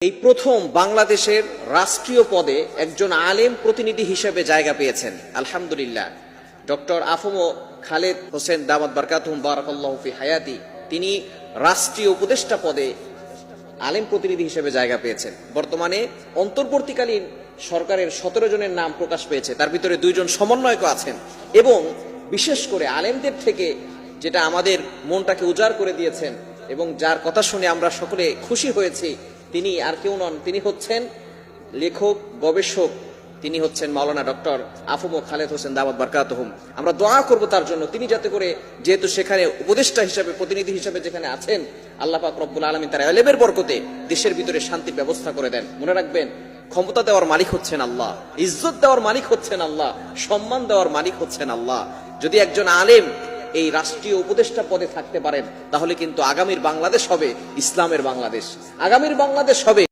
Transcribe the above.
এই প্রথম বাংলাদেশের রাষ্ট্রীয় পদে একজন আলেম প্রতিনিধি হিসেবে জায়গা পেয়েছেন আলহামদুলিল্লাহ। ডক্টর আফম খালেদ হোসেন দামাত বারকাতুহুম বারাকাল্লাহু ফি হায়াতি, তিনি রাষ্ট্রীয় উপদেষ্টা পদে আলেম প্রতিনিধি হিসেবে জায়গা পেয়েছেন। বর্তমানে অন্তর্বর্তীকালীন সরকারের 17 জনের নাম প্রকাশ পেয়েছে, তার ভিতরে 2 জন সমন্বয়ক আছেন। এবং বিশেষ করে আলেমদের থেকে যেটা আমাদের মনটাকে উজাড় করে দিয়েছেন এবং যার কথা শুনে আমরা সকলে খুশি হয়েছি, তিনি আর কেউ নন, তিনি হচ্ছেন লেখক গবেষক, তিনি হচ্ছেন মাওলানা ডক্টর আফম খালেদ হোসেন দামাত বারকাতুহুম। আমরা দোয়া করব তার জন্য, তিনি যাতে করে, যেহেতু সেখানে উপদেষ্টা হিসাবে প্রতিনিধি হিসাবে যেখানে আছেন, আল্লাহ পাক রব্বুল আলামিন তার ইলমের বরকতে দেশের ভিতরে শান্তির ব্যবস্থা করে দেন। মনে রাখবেন, ক্ষমতা দেওয়ার মালিক হচ্ছেন আল্লাহ, ইজ্জত দেওয়ার মালিক হচ্ছেন আল্লাহ, সম্মান দেওয়ার মালিক হচ্ছেন আল্লাহ। যদি একজন আলেম এই রাষ্ট্রীয় উপদেষ্টা পদে থাকতে পারেন, তাহলে কিন্তু আগামীর বাংলাদেশ হবে ইসলামের বাংলাদেশ, আগামীর বাংলাদেশ হবে